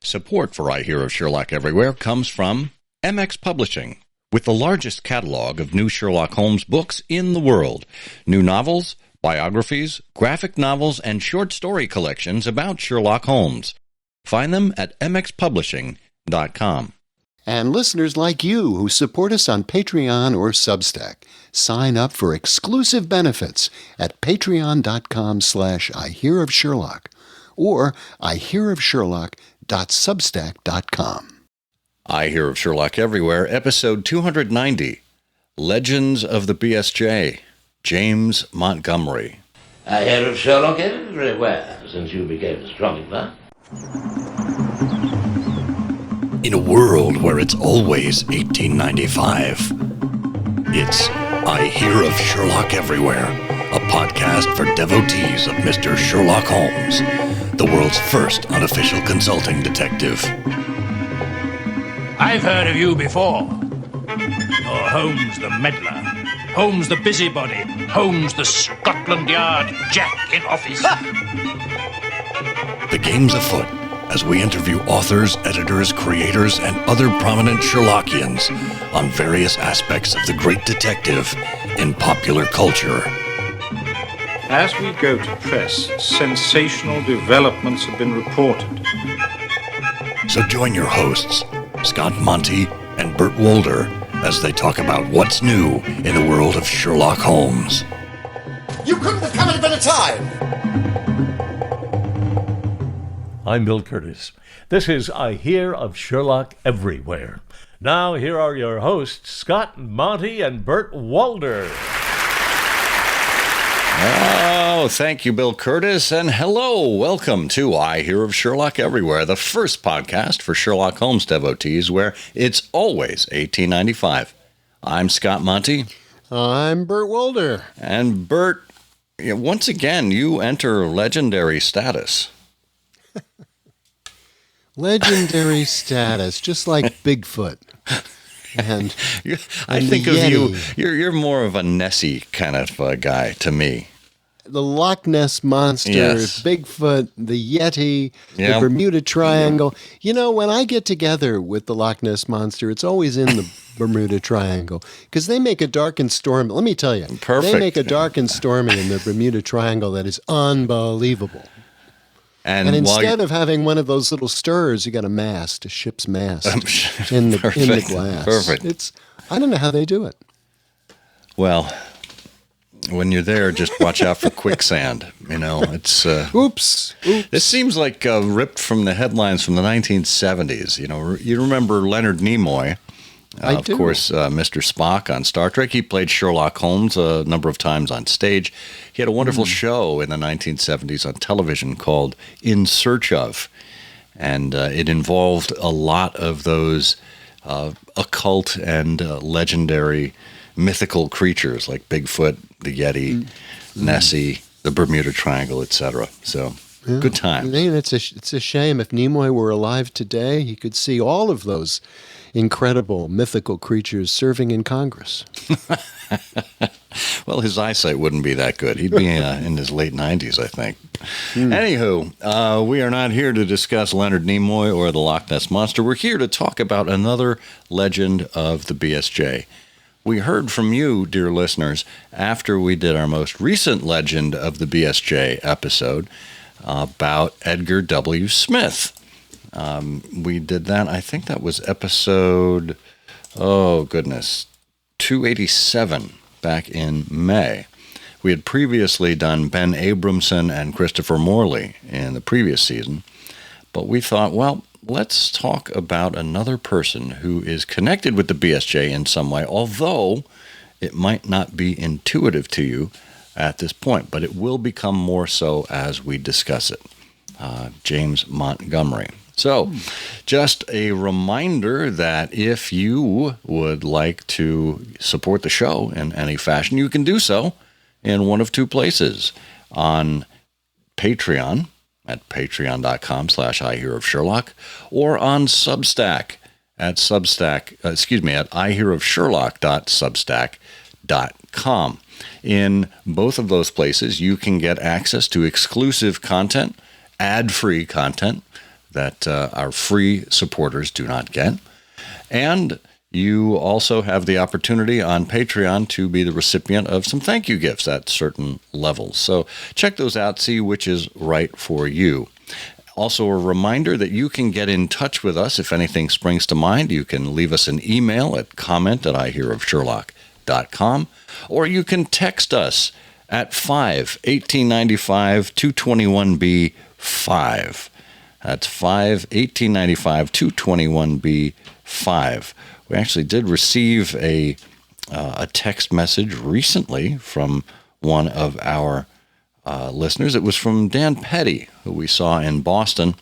Support for I Hear of Sherlock Everywhere comes from MX Publishing, with the largest catalog of new Sherlock Holmes books in the world. New novels, biographies, graphic novels, and short story collections about Sherlock Holmes. Find them at mxpublishing.com. And listeners like you who support us on Patreon or Substack, sign up for exclusive benefits at patreon.com/ihearofsherlock or ihearofsherlock.substack.com. I Hear of Sherlock Everywhere, episode 290, Legends of the BSJ, James Montgomery. I hear of Sherlock everywhere since you became astronomer. In a world where it's always 1895, it's I Hear of Sherlock Everywhere, a podcast for devotees of Mr. Sherlock Holmes, the world's first unofficial consulting detective. I've heard of you before. You're Holmes the meddler, Holmes the busybody, Holmes the Scotland Yard Jack in office. The game's afoot as we interview authors, editors, creators, and other prominent Sherlockians on various aspects of the great detective in popular culture. As we go to press, sensational developments have been reported. So join your hosts, Scott Monty and Bert Wolder, as they talk about what's new in the world of Sherlock Holmes. You couldn't have come at a better time! I'm Bill Curtis. This is I Hear of Sherlock Everywhere. Now, here are your hosts, Scott Monty and Bert Wolder. Oh, thank you, Bill Curtis, and hello. Welcome to I Hear of Sherlock Everywhere, the first podcast for Sherlock Holmes devotees where it's always 1895. I'm Scott Monty. I'm Bert Wolder. And Bert, once again, you enter legendary status. Legendary status, just like Bigfoot. And I think of you, you're more of a Nessie kind of guy to me. The Loch Ness Monster, Yes. Bigfoot, the Yeti, Yeah. the Bermuda Triangle. You know, when I get together with the Loch Ness Monster, it's always in the Bermuda Triangle because they make a dark and stormy. Let me tell you, Perfect. They make a dark and stormy in the Bermuda Triangle that is unbelievable. And instead of having one of those little stirrers, you got a mast, a ship's mast in the glass. Perfect. I don't know how they do it. Well, when you're there, just watch out for quicksand. You know, it's Oops. This seems like ripped from the headlines from the 1970s. You know, you remember Leonard Nimoy, I do. Of course, Mr. Spock on Star Trek. He played Sherlock Holmes a number of times on stage. He had a wonderful show in the 1970s on television called In Search Of, and it involved a lot of those occult and legendary mythical creatures like Bigfoot, the Yeti, Nessie, the Bermuda Triangle, etc. So, good times. I mean, it's a shame. If Nimoy were alive today, he could see all of those incredible mythical creatures serving in Congress. Well, his eyesight wouldn't be that good. He'd be in his late 90s, I think. Anywho, we are not here to discuss Leonard Nimoy or the Loch Ness Monster. We're here to talk about another legend of the BSJ. We heard from you, dear listeners, after we did our most recent Legend of the BSJ episode about Edgar W. Smith. We did that, I think that was episode, 287 back in May. We had previously done Ben Abramson and Christopher Morley in the previous season, but we thought, well, let's talk about another person who is connected with the BSJ in some way, although it might not be intuitive to you at this point, but it will become more so as we discuss it. James Montgomery. So, just a reminder that if you would like to support the show in any fashion, you can do so in one of two places. On Patreon, at patreon.com/ihearofsherlock, or on Substack at ihearofsherlock.substack.com. In both of those places, you can get access to exclusive content, ad-free content, that our free supporters do not get. And you also have the opportunity on Patreon to be the recipient of some thank you gifts at certain levels. So check those out, see which is right for you. Also, a reminder that you can get in touch with us if anything springs to mind. You can leave us an email at comment@ihearofsherlock.com, or you can text us at 5-1895 221B 5. That's 5-1895 221B 5. We actually did receive a text message recently from one of our listeners. It was from Dan Petty, who we saw in Boston,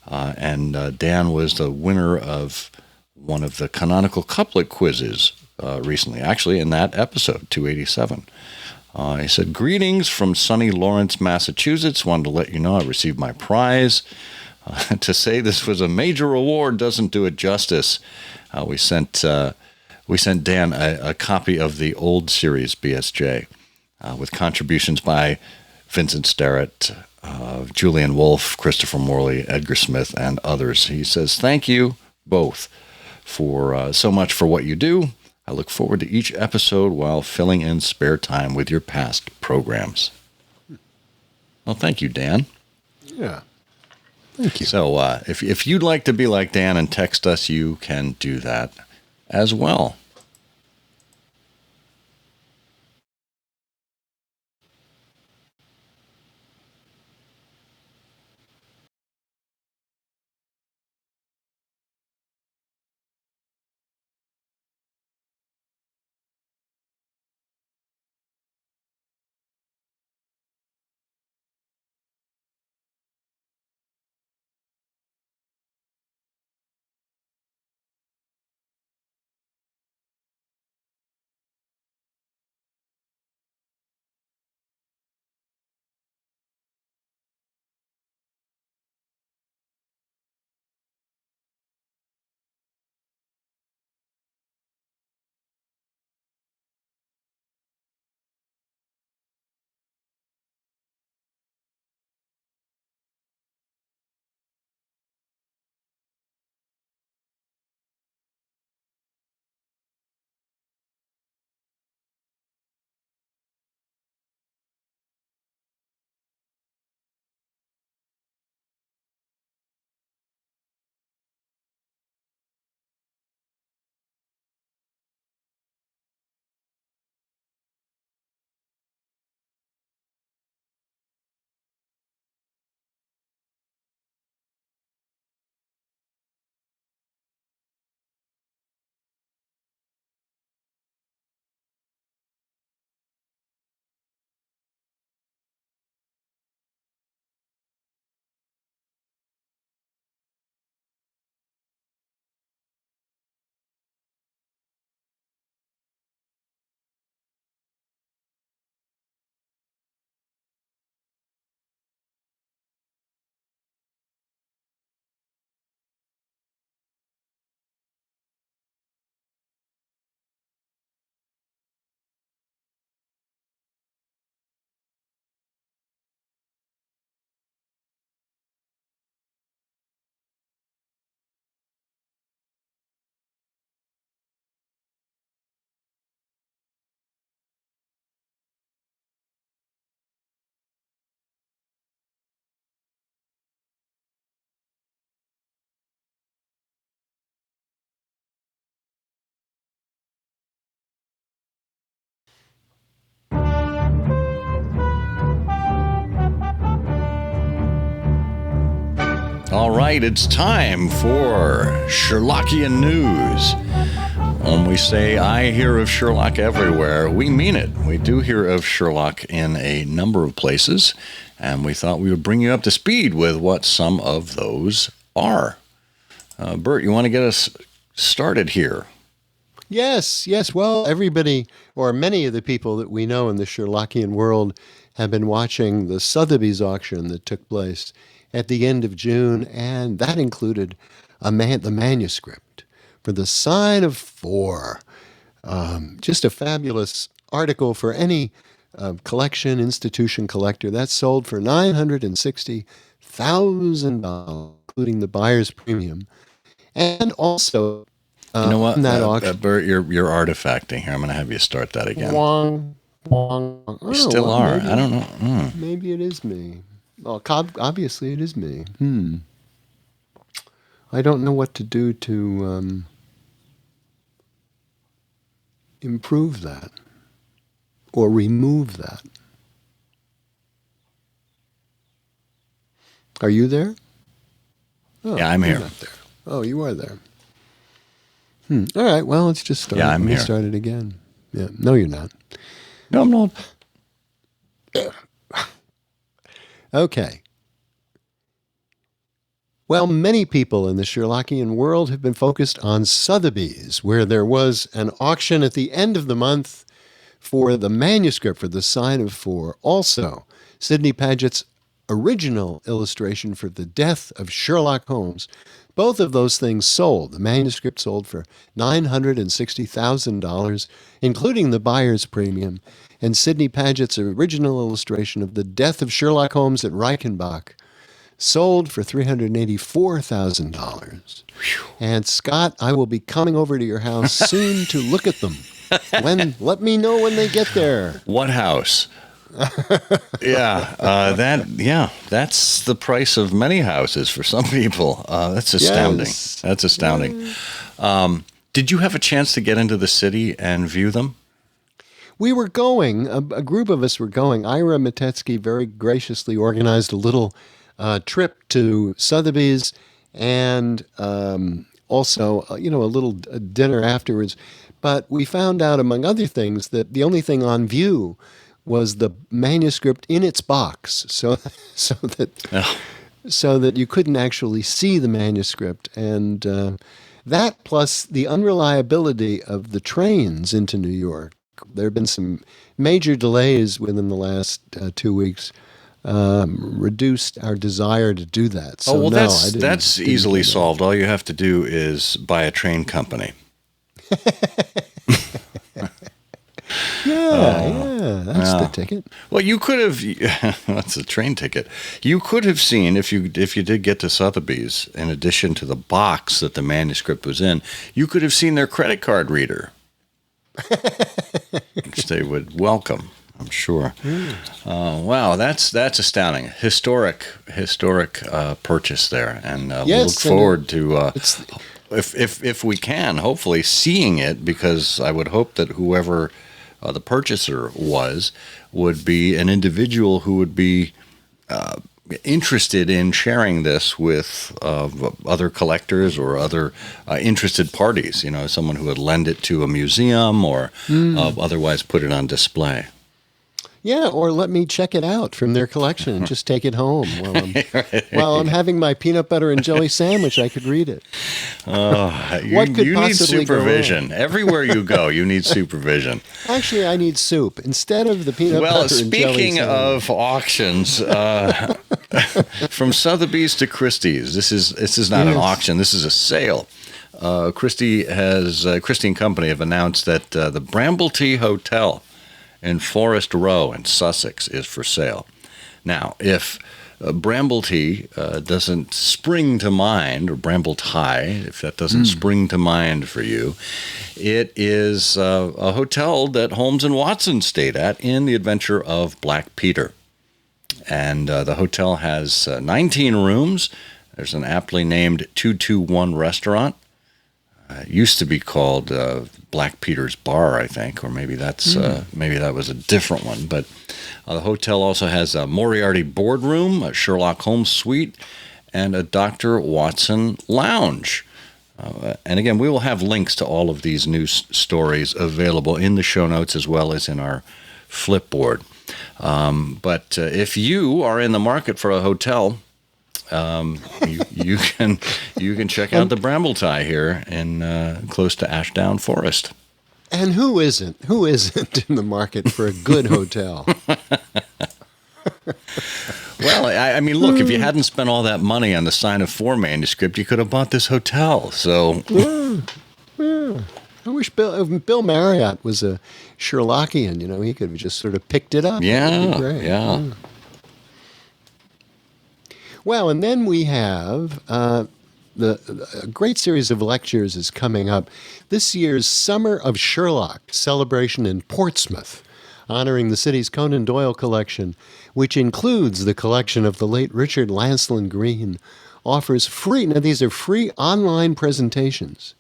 and Dan was the winner of one of the Canonical Couplet quizzes recently, actually in that episode, 287. He said, "Greetings from sunny Lawrence, Massachusetts. Wanted to let you know I received my prize. To say this was a major award doesn't do it justice." We sent Dan a copy of the old series BSJ with contributions by Vincent Starrett, Julian Wolfe, Christopher Morley, Edgar Smith, and others. He says, "Thank you both for so much for what you do. I look forward to each episode while filling in spare time with your past programs." Well, thank you, Dan. Yeah. Thank you. So if you'd like to be like Dan and text us, you can do that as well. All right, it's time for Sherlockian news. When we say I hear of Sherlock everywhere, we mean it. We do hear of Sherlock in a number of places, and we thought we would bring you up to speed with what some of those are. Bert, you want to get us started here? Yes. Well, everybody, or many of the people that we know in the Sherlockian world, have been watching the Sotheby's auction that took place at the end of June, and that included the manuscript for The Sign of Four. Just a fabulous article for any collection, institution collector. That sold for $960,000. including the buyer's premium. And also, You know what, in that auction, Bert, you're artifacting here. I'm going to have you start that again. wong, wong. You still are. Maybe, I don't know. maybe it is me. Well, obviously it is me. I don't know what to do to improve that or remove that. Are you there? Oh, Yeah, I'm you're here. not there. Oh, you are there. All right. Well, let's just start. Yeah, I'm Let me here. start it again. Yeah. No, you're not. No, I'm not. Okay. Well, many people in the Sherlockian world have been focused on Sotheby's, where there was an auction at the end of the month for the manuscript for The Sign of Four. Also, Sidney Paget's original illustration for The Death of Sherlock Holmes. Both of those things sold. The manuscript sold for $960,000, including the buyer's premium, and Sidney Paget's original illustration of The Death of Sherlock Holmes at Reichenbach sold for $384,000. And Scott, I will be coming over to your house soon to look at them. Let me know when they get there. What house? That's the price of many houses for some people. That's astounding. Yes. That's astounding. Did you have a chance to get into the city and view them? We were going, a group of us were going. Ira Matetsky very graciously organized a little trip to Sotheby's and also, a little dinner afterwards. But we found out, among other things, that the only thing on view was the manuscript in its box, so that you couldn't actually see the manuscript, and that plus the unreliability of the trains into New York. There have been some major delays within the last 2 weeks. Reduced our desire to do that. So that's easily solved. All you have to do is buy a train company. That's the ticket. Well, you could have. That's a train ticket. You could have seen if you did get to Sotheby's. In addition to the box that the manuscript was in, you could have seen their credit card reader, which they would welcome, I'm sure. Wow, that's astounding. Historic purchase there, and we look forward to. If we can, hopefully seeing it, because I would hope that whoever the purchaser would be an individual who would be interested in sharing this with other collectors or other interested parties. Someone who would lend it to a museum or otherwise put it on display. Yeah, or let me check it out from their collection and just take it home while I'm having my peanut butter and jelly sandwich. I could read it. What could you need supervision everywhere you go. You need supervision. Actually, I need soup instead of the peanut butter and jelly sandwich. Well, speaking of auctions, from Sotheby's to Christie's, this is not an auction. This is a sale. Christie and Company have announced that the Brambletea Hotel in Forest Row in Sussex is for sale. Now, if Brambletea doesn't spring to mind, or Brambletye, if that doesn't spring to mind for you, it is a hotel that Holmes and Watson stayed at in The Adventure of Black Peter. And the hotel has 19 rooms. There's an aptly named 221 restaurant. It used to be called Black Peter's Bar, I think, or maybe maybe that was a different one. But the hotel also has a Moriarty boardroom, a Sherlock Holmes suite, and a Dr. Watson lounge. And again, we will have links to all of these news stories available in the show notes as well as in our Flipboard. But if you are in the market for a hotel, you can check out the Brambletye here in close to Ashdown Forest. And who isn't in the market for a good hotel? Well, I mean, look, if you hadn't spent all that money on the Sign of Four manuscript, you could have bought this hotel. So, I wish Bill Marriott was a Sherlockian. He could have just sort of picked it up. Yeah. Well, and then we have a great series of lectures is coming up. This year's Summer of Sherlock celebration in Portsmouth, honoring the city's Conan Doyle collection, which includes the collection of the late Richard Lancelin Green, offers free, now these are free online presentations.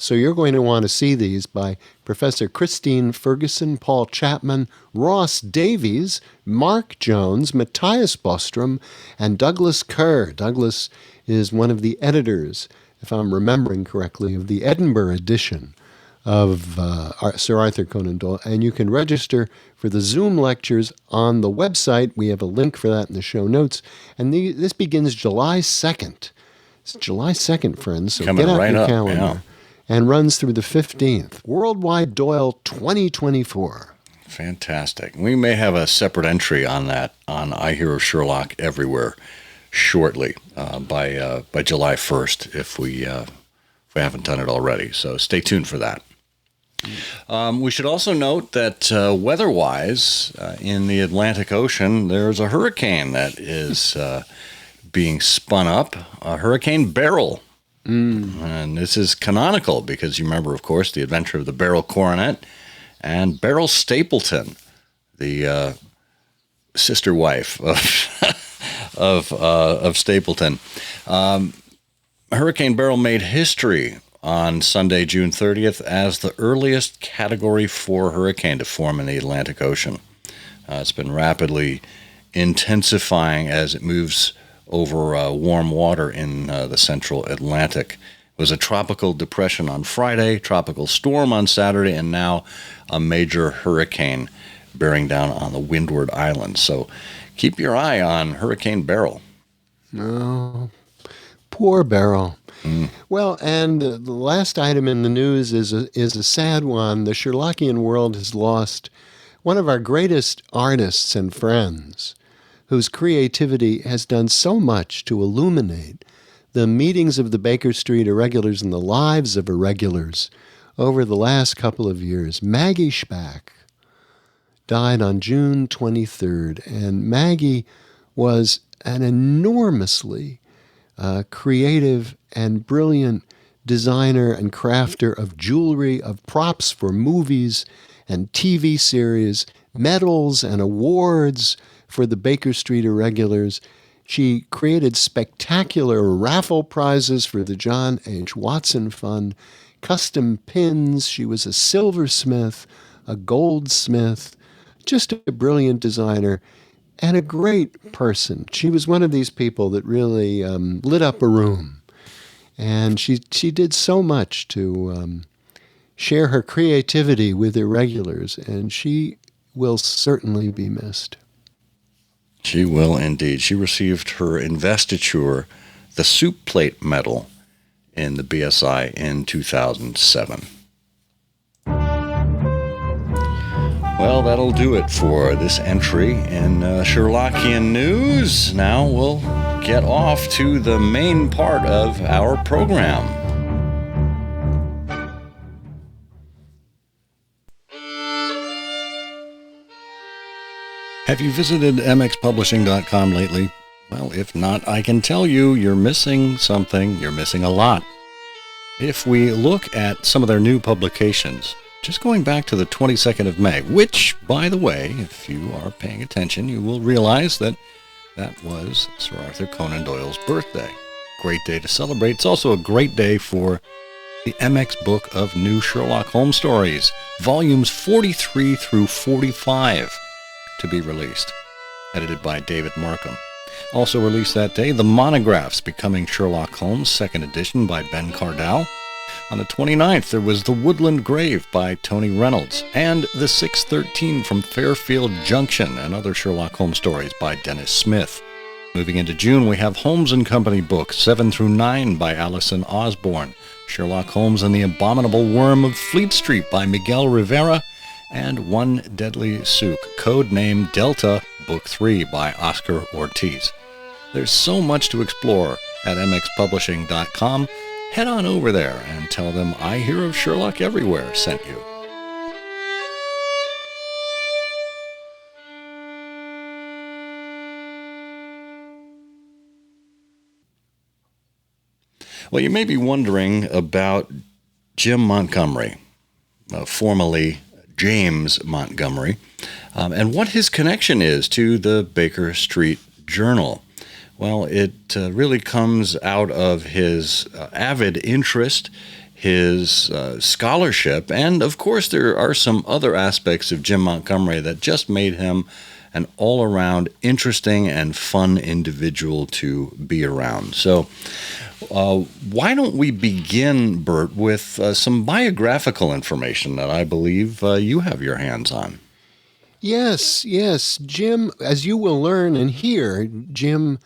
So you're going to want to see these by Professor Christine Ferguson, Paul Chapman, Ross Davies, Mark Jones, Matthias Bostrom, and Douglas Kerr. Douglas is one of the editors, if I'm remembering correctly, of the Edinburgh edition of Sir Arthur Conan Doyle. And you can register for the Zoom lectures on the website. We have a link for that in the show notes. And this begins July 2nd. It's July 2nd, friends, so Coming get out right your up, calendar. yeah. And runs through the 15th. Worldwide Doyle 2024. Fantastic. We may have a separate entry on that on I Hear of Sherlock Everywhere shortly by July 1st if we haven't done it already. So stay tuned for that. We should also note that weather-wise, in the Atlantic Ocean, there's a hurricane that is being spun up, Hurricane Beryl. And this is canonical because you remember, of course, the adventure of the Beryl Coronet and Beryl Stapleton, the sister wife of Stapleton. Hurricane Beryl made history on Sunday, June 30th, as the earliest Category 4 hurricane to form in the Atlantic Ocean. It's been rapidly intensifying as it moves over warm water in the central Atlantic. It was a tropical depression on Friday, tropical storm on Saturday, and now a major hurricane bearing down on the Windward Islands. So keep your eye on Hurricane Beryl. Oh, poor Beryl. Well, and the last item in the news is a sad one. The Sherlockian world has lost one of our greatest artists and friends, whose creativity has done so much to illuminate the meetings of the Baker Street Irregulars and the lives of irregulars over the last couple of years. Maggie Spack died on June 23rd, and Maggie was an enormously creative and brilliant designer and crafter of jewelry, of props for movies and TV series, medals and awards for the Baker Street Irregulars. She created spectacular raffle prizes for the John H. Watson Fund, custom pins. She was a silversmith, a goldsmith, just a brilliant designer, and a great person. She was one of these people that really lit up a room. And she did so much to share her creativity with irregulars, and she will certainly be missed. She will indeed. She received her investiture, the Soup Plate Medal, in the BSI in 2007. Well, that'll do it for this entry in Sherlockian news. Now we'll get off to the main part of our program. Have you visited mxpublishing.com lately? Well, if not, I can tell you you're missing something. You're missing a lot. If we look at some of their new publications, just going back to the 22nd of May, which, by the way, if you are paying attention, you will realize that that was Sir Arthur Conan Doyle's birthday. Great day to celebrate. It's also a great day for the MX book of new Sherlock Holmes stories, volumes 43 through 45, to be released, edited by David Markham. Also released that day, the monographs Becoming Sherlock Holmes, 2nd edition by Ben Cardell. On the 29th, there was The Woodland Grave by Tony Reynolds, and The 613 from Fairfield Junction and Other Sherlock Holmes stories by Dennis Smith. Moving into June, we have Holmes and Company books 7 through 9 by Alison Osborne, Sherlock Holmes and the Abominable Worm of Fleet Street by Miguel Rivera, and One Deadly Souk, codename Delta, Book 3 by Oscar Ortiz. There's so much to explore at mxpublishing.com. Head on over there and tell them I Hear of Sherlock Everywhere sent you. Well, you may be wondering about Jim Montgomery, formerly James Montgomery, and what his connection is to the Baker Street Journal. Well, it really comes out of his avid interest, his scholarship, and of course there are some other aspects of Jim Montgomery that just made him an all-around interesting and fun individual to be around. So why don't we begin, Bert, with some biographical information that I believe you have your hands on. Yes. Jim, as you will learn and hear, Jim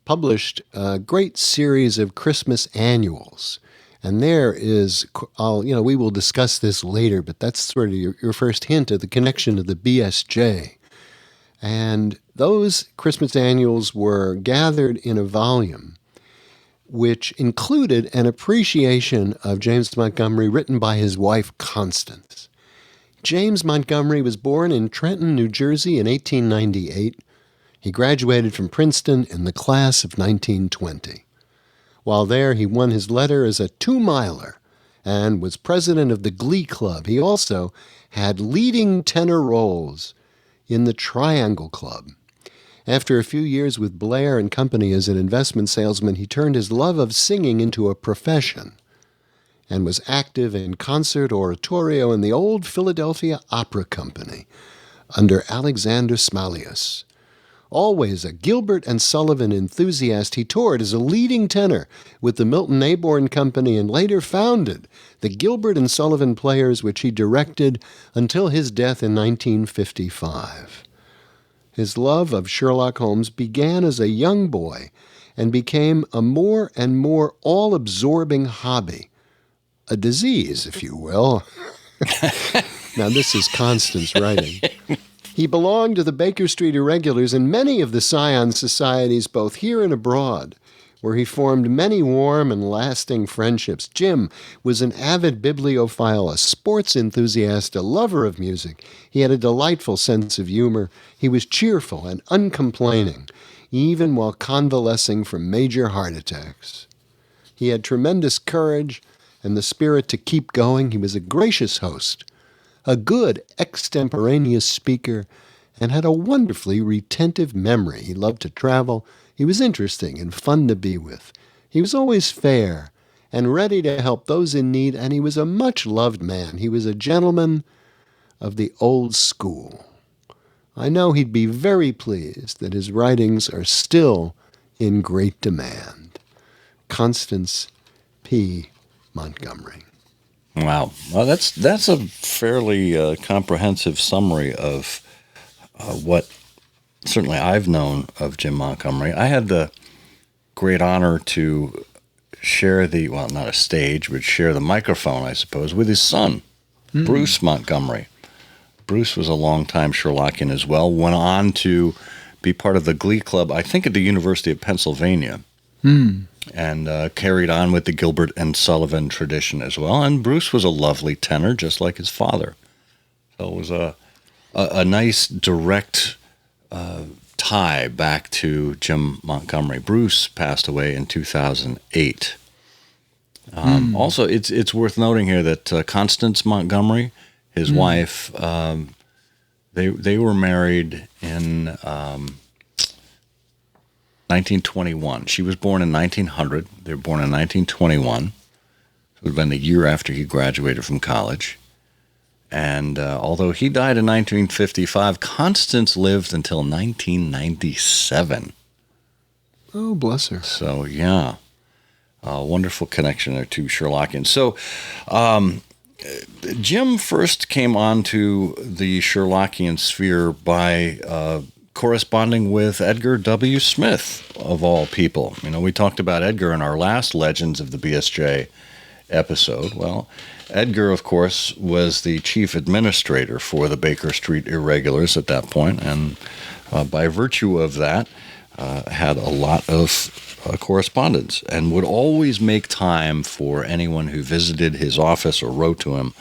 published a great series of Christmas annuals. And there is, we will discuss this later, but that's sort of your first hint of the connection to the BSJ. And those Christmas annuals were gathered in a volume which included an appreciation of James Montgomery written by his wife, Constance. James Montgomery was born in Trenton, New Jersey in 1898. He graduated from Princeton in the class of 1920. While there, he won his letter as a two-miler and was president of the Glee Club. He also had leading tenor roles in the Triangle Club. After a few years with Blair and Company as an investment salesman, he turned his love of singing into a profession and was active in concert oratorio in the old Philadelphia Opera Company under Alexander Smalius. Always a Gilbert and Sullivan enthusiast, he toured as a leading tenor with the Milton Aborn Company and later founded the Gilbert and Sullivan Players, which he directed until his death in 1955. His love of Sherlock Holmes began as a young boy and became a more and more all-absorbing hobby, a disease, if you will. Now, this is Constance writing. He belonged to the Baker Street Irregulars and many of the Scion societies, both here and abroad, where he formed many warm and lasting friendships. Jim was an avid bibliophile, a sports enthusiast, a lover of music. He had a delightful sense of humor. He was cheerful and uncomplaining, even while convalescing from major heart attacks. He had tremendous courage and the spirit to keep going. He was a gracious host, a good extemporaneous speaker, and had a wonderfully retentive memory. He loved to travel. He was interesting and fun to be with. He was always fair and ready to help those in need, and he was a much-loved man. He was a gentleman of the old school. I know he'd be very pleased that his writings are still in great demand. Constance P. Montgomery. Wow. Well, that's a fairly comprehensive summary of what certainly I've known of Jim Montgomery. I had the great honor to share not a stage, but share the microphone, I suppose, with his son, Bruce Montgomery. Bruce was a longtime Sherlockian as well, went on to be part of the Glee Club, I think at the University of Pennsylvania. And carried on with the Gilbert and Sullivan tradition as well. And Bruce was a lovely tenor, just like his father. So it was a nice direct tie back to Jim Montgomery. Bruce passed away in 2008. Also, it's worth noting here that Constance Montgomery, his wife, they were married in 1921. She was born in 1900. They were born in 1921. It would have been the year after he graduated from college. And although he died in 1955, Constance lived until 1997. Oh, bless her. So, yeah, a wonderful connection there to Sherlockian. So, Jim first came onto the Sherlockian sphere by corresponding with Edgar W. Smith, of all people. You know, we talked about Edgar in our last Legends of the BSJ episode. Well, Edgar, of course, was the chief administrator for the Baker Street Irregulars at that point, and by virtue of that, had a lot of correspondence and would always make time for anyone who visited his office or wrote to him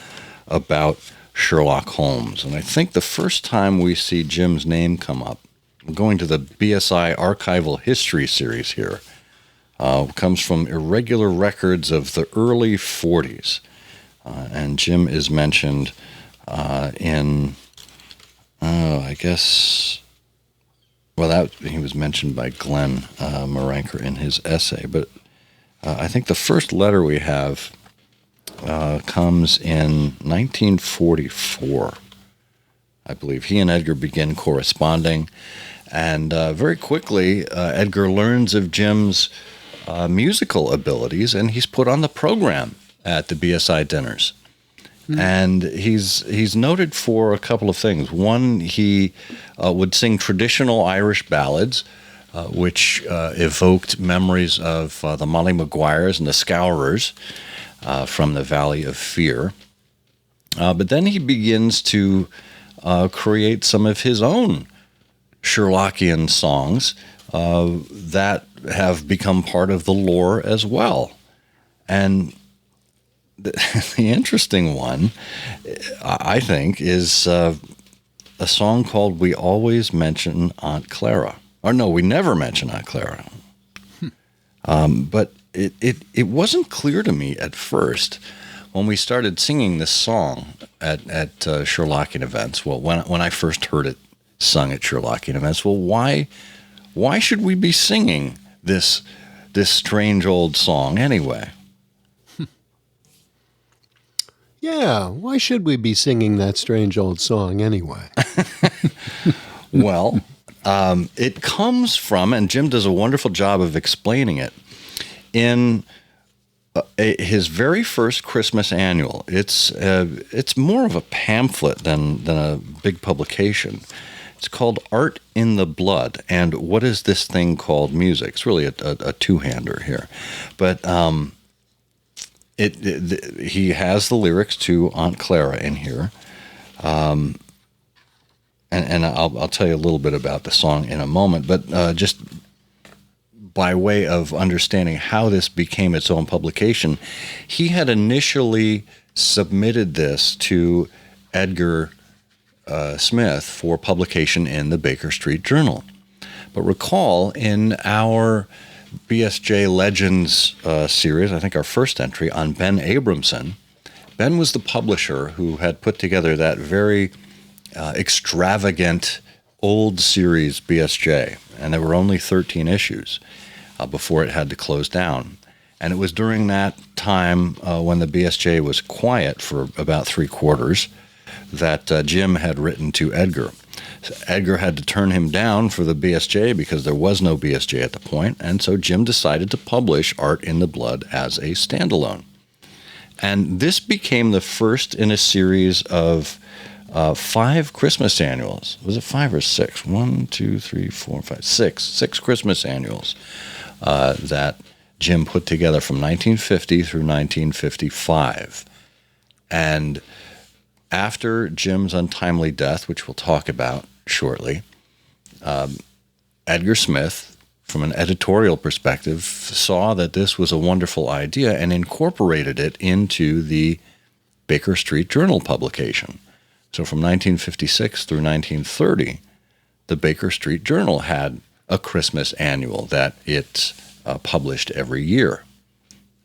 about Sherlock Holmes. And I think the first time we see Jim's name come up, I'm going to the BSI Archival History series here, comes from irregular records of the early 40s. And Jim is mentioned in, I guess, well, he was mentioned by Glenn Maranker in his essay, but I think the first letter we have comes in 1944. I believe he and Edgar begin corresponding, and very quickly Edgar learns of Jim's musical abilities, and he's put on the program at the BSI dinners. And he's noted for a couple of things. One, he would sing traditional Irish ballads, which evoked memories of the Molly Maguires and the Scourers from the Valley of Fear. But then he begins to create some of his own Sherlockian songs that have become part of the lore as well. And the interesting one, I think, is a song called "We Always Mention Aunt Clara." Or no, we never mention Aunt Clara. But it wasn't clear to me at first when we started singing this song at Sherlockian events. Well, when I first heard it sung at Sherlockian events, well, why should we be singing this strange old song anyway? Yeah, why should we be singing that strange old song anyway? Well, it comes from, and Jim does a wonderful job of explaining it, in his very first Christmas annual. It's more of a pamphlet than a big publication. It's called Art in the Blood, and What Is This Thing Called Music? It's really a two-hander here. But he has the lyrics to Aunt Clara in here. And I'll tell you a little bit about the song in a moment, but just by way of understanding how this became its own publication, he had initially submitted this to Edgar Smith for publication in the Baker Street Journal. But recall, in our BSJ Legends series, I think our first entry on Ben Abramson, Ben was the publisher who had put together that very extravagant old series BSJ, and there were only 13 issues before it had to close down. And it was during that time when the BSJ was quiet for about 3 quarters that Jim had written to Edgar. So Edgar had to turn him down for the BSJ because there was no BSJ at the point, and so Jim decided to publish Art in the Blood as a standalone. And this became the first in a series of 5 Christmas annuals. Was it 5 or 6? 1, 2, 3, 4, 5, 6. 6 Christmas annuals that Jim put together from 1950 through 1955. And after Jim's untimely death, which we'll talk about shortly, Edgar Smith, from an editorial perspective, saw that this was a wonderful idea and incorporated it into the Baker Street Journal publication. So from 1956 through 1930, the Baker Street Journal had a Christmas annual that it published every year.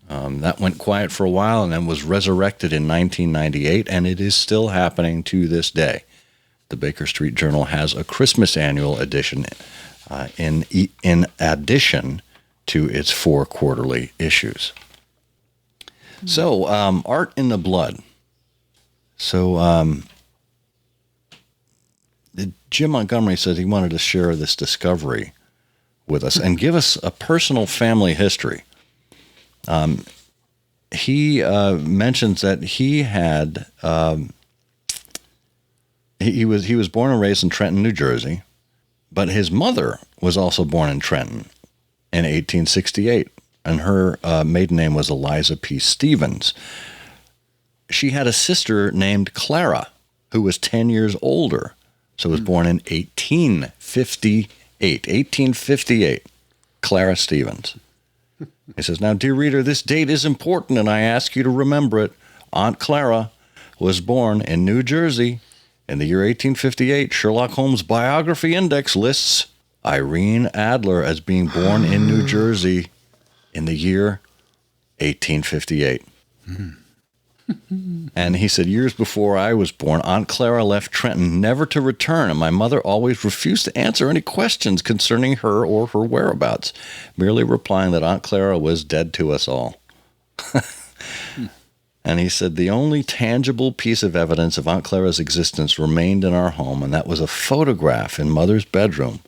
That went quiet for a while and then was resurrected in 1998, and it is still happening to this day. The Baker Street Journal has a Christmas annual edition in addition to its 4 quarterly issues. So, Art in the Blood. So, Jim Montgomery said he wanted to share this discovery with us and give us a personal family history. He mentions that he had he was born and raised in Trenton, New Jersey, but his mother was also born in Trenton in 1868, and her maiden name was Eliza P. Stevens. She had a sister named Clara, who was 10 years older, so was born in 1858. 1858, Clara Stevens. He says, "Now, dear reader, this date is important, and I ask you to remember it. Aunt Clara was born in New Jersey in the year 1858. Sherlock Holmes Biography Index lists Irene Adler as being born in New Jersey in the year 1858. And he said, years before I was born, Aunt Clara left Trenton never to return, and my mother always refused to answer any questions concerning her or her whereabouts, merely replying that Aunt Clara was dead to us all. And he said, the only tangible piece of evidence of Aunt Clara's existence remained in our home, and that was a photograph in Mother's bedroom,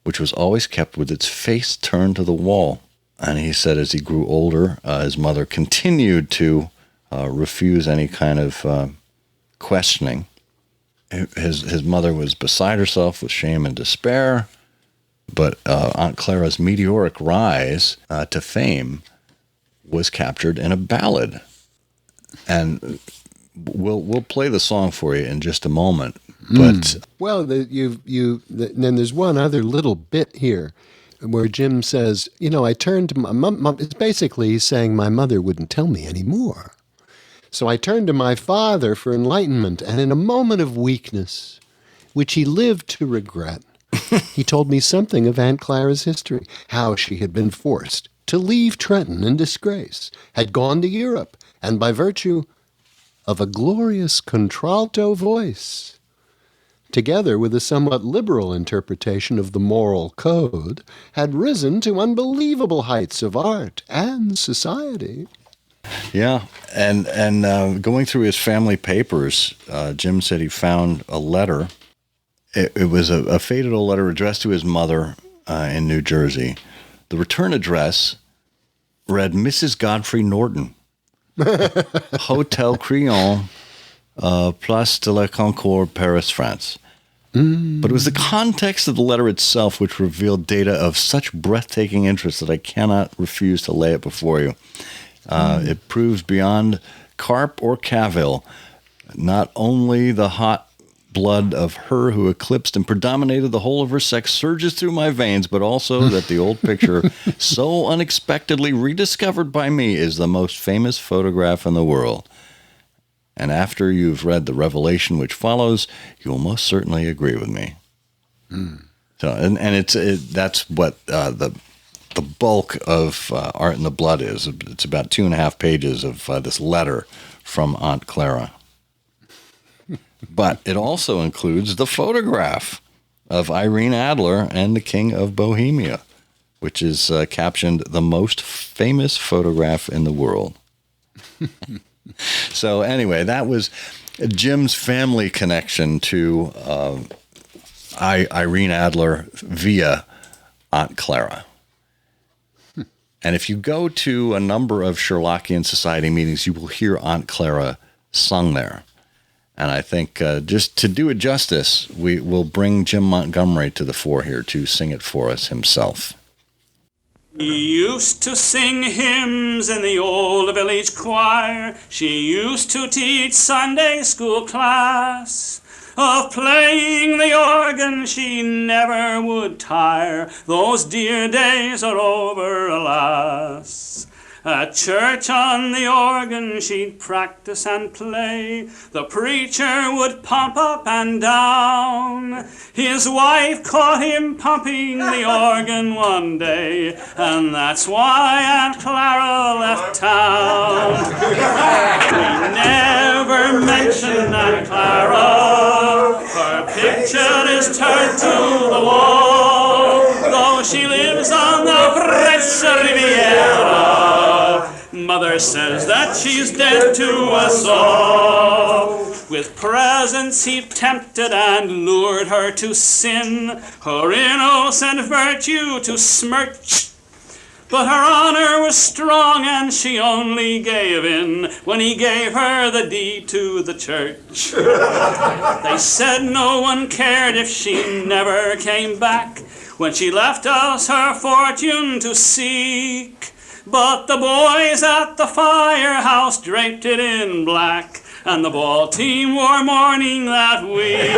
which was always kept with its face turned to the wall. And he said as he grew older, his mother continued to refuse any kind of questioning. His mother was beside herself with shame and despair, but Aunt Clara's meteoric rise to fame was captured in a ballad. And we'll play the song for you in just a moment. But well, then there's one other little bit here where Jim says, I turned to my mom. It's basically he's saying my mother wouldn't tell me anymore. So I turned to my father for enlightenment, and in a moment of weakness, which he lived to regret, he told me something of Aunt Clara's history, how she had been forced to leave Trenton in disgrace, had gone to Europe, and by virtue of a glorious contralto voice, together with a somewhat liberal interpretation of the moral code, had risen to unbelievable heights of art and society. yeah, and going through his family papers, Jim said he found a letter. It was a faded old letter addressed to his mother in New Jersey. The return address read Mrs. Godfrey Norton, Hotel Crillon, Place de la Concorde, Paris, France. But it was the context of the letter itself which revealed data of such breathtaking interest that I cannot refuse to lay it before you. It proves beyond carp or cavil not only the hot blood of her who eclipsed and predominated the whole of her sex surges through my veins, but also that the old picture, so unexpectedly rediscovered by me, is the most famous photograph in the world. And after you've read the revelation which follows, you will most certainly agree with me. So, and that's what the bulk of Art in the Blood is. It's about 2.5 pages of this letter from Aunt Clara. But it also includes the photograph of Irene Adler and the King of Bohemia, which is captioned the most famous photograph in the world. So anyway, that was Jim's family connection to Irene Adler via Aunt Clara. And if you go to a number of Sherlockian Society meetings, you will hear Aunt Clara sung there. And I think just to do it justice, we will bring Jim Montgomery to the fore here to sing it for us himself. She used to sing hymns in the old village choir. She used to teach Sunday school class. Of playing the organ she never would tire. Those dear days are over, alas. At church on the organ she'd practice and play. The preacher would pump up and down. His wife caught him pumping the organ one day, and that's why Aunt Clara left town. We never mention Aunt Clara. Her picture is turned to the wall, though she lives on the French Riviera. Mother says that she's dead to us all. With presents he tempted and lured her to sin, her innocent virtue to smirch. But her honor was strong and she only gave in when he gave her the deed to the church. They said no one cared if she never came back, when she left us her fortune to seek. But the boys at the firehouse draped it in black, and the ball team wore mourning that week.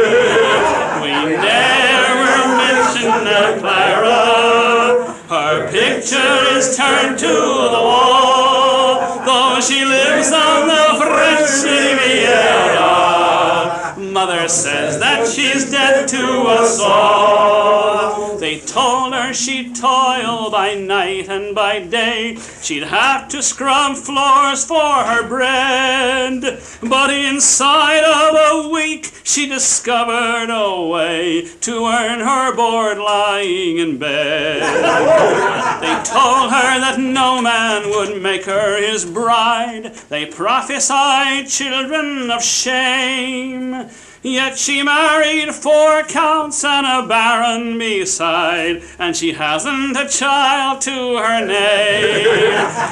We never mentioned Aunt Clara. Her picture is turned to the wall, though she lives on the French Riviera. Mother says that she's dead to us all. They told her she'd toil by night and by day. She'd have to scrub floors for her bread. But inside of a week, she discovered a way to earn her board lying in bed. They told her that no man would make her his bride. They prophesied children of shame. Yet she married 4 counts and a baron beside, and she hasn't a child to her name.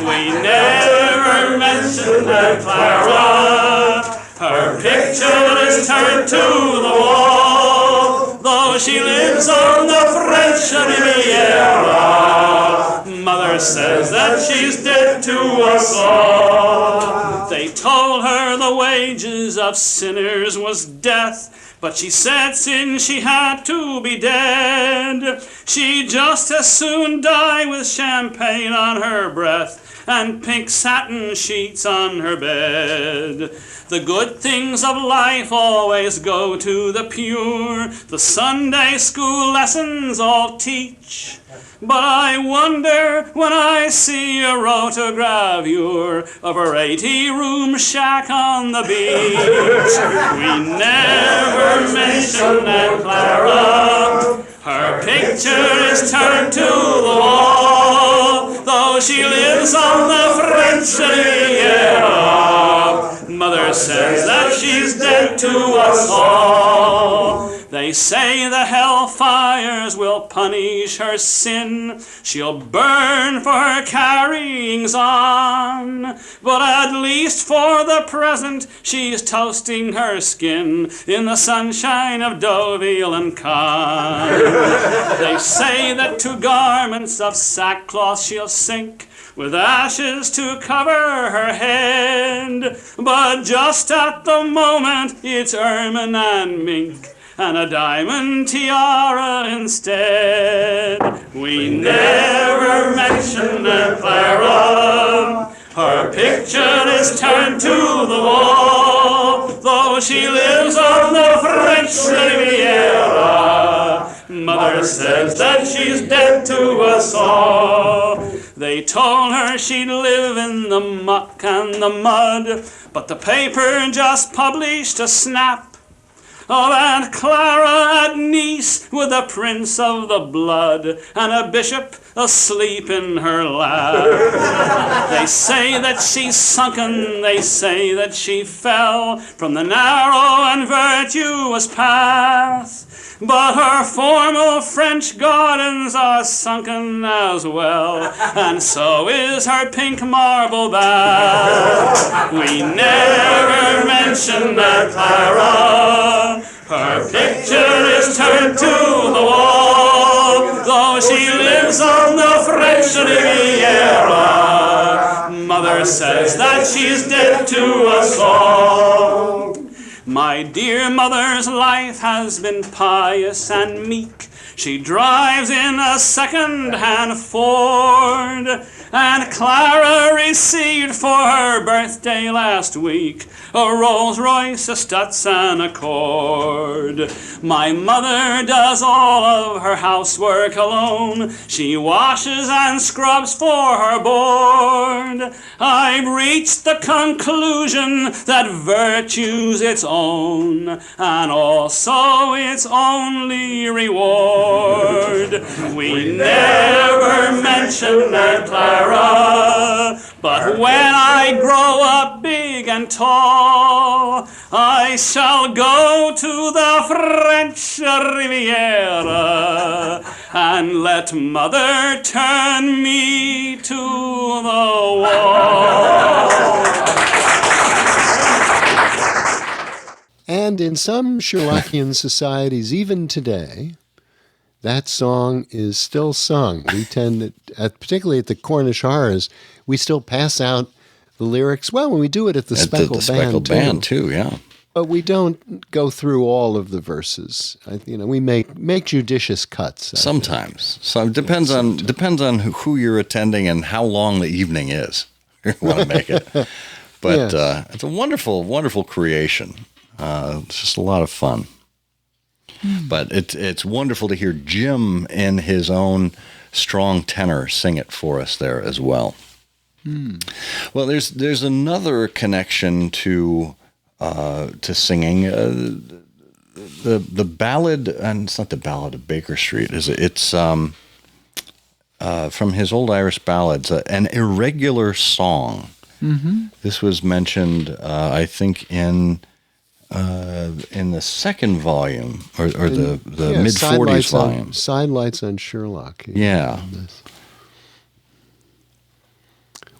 We never mentioned that Clara. Her picture is turned to the wall, though she lives on the French Riviera. Mother says that she's dead to us all. They told her the wages of sinners was death, but she said since she had to be dead, she'd just as soon die with champagne on her breath and pink satin sheets on her bed. The good things of life always go to the pure, the Sunday school lessons all teach. But I wonder when I see a rotogravure of her 80-room shack on the beach. We never mention that Clara. Her picture is turned to the wall, though she lives on the French Riviera. Mother says that she's dead to us all. They say the hellfires will punish her sin. She'll burn for her carryings on. But at least for the present, she's toasting her skin in the sunshine of Deauville and Cannes. They say that to garments of sackcloth she'll sink, with ashes to cover her head. But just at the moment, it's ermine and mink, and a diamond tiara instead. We never mention that Clara. Her picture is turned to the wall, though she lives on the French Riviera. Mother says that she's dead to us all. They told her she'd live in the muck and the mud, but the paper just published a snap of Aunt Clara at Nice with a prince of the blood and a bishop asleep in her lap. They say that she's sunken, they say that she fell from the narrow and virtuous path. But her formal French gardens are sunken as well, and so is her pink marble bath. We never mention that Clara. Her picture is turned to the wall, though she lives on the French Riviera. Mother says that she's dead to us all. My dear mother's life has been pious and meek. She drives in a second-hand Ford, and Clara received for her birthday last week a Rolls-Royce, a Stutz, and a Cord. My mother does all of her housework alone. She washes and scrubs for her board. I've reached the conclusion that virtue's its own, and also its only reward. We never mention that Clara, but when I grow up big and tall, I shall go to the French Riviera and let Mother turn me to the wall. And in some Sherlockian societies, even today, that song is still sung. We tend to, particularly at the Cornish Horrors, we still pass out the lyrics. Well, when we do it at the Speckled Band too, yeah. But we don't go through all of the verses. We make judicious cuts. Sometimes. So it depends on who you're attending and how long the evening is. You want to make it. But it's a wonderful, wonderful creation. It's just a lot of fun. But it's wonderful to hear Jim in his own strong tenor sing it for us there as well. Well, there's another connection to singing. The ballad, and it's not the Ballad of Baker Street, is it? It's from his old Irish ballads, an irregular song. This was mentioned, I think, in the second volume or the mid-40s volume. Sidelights on Sherlock. Yeah.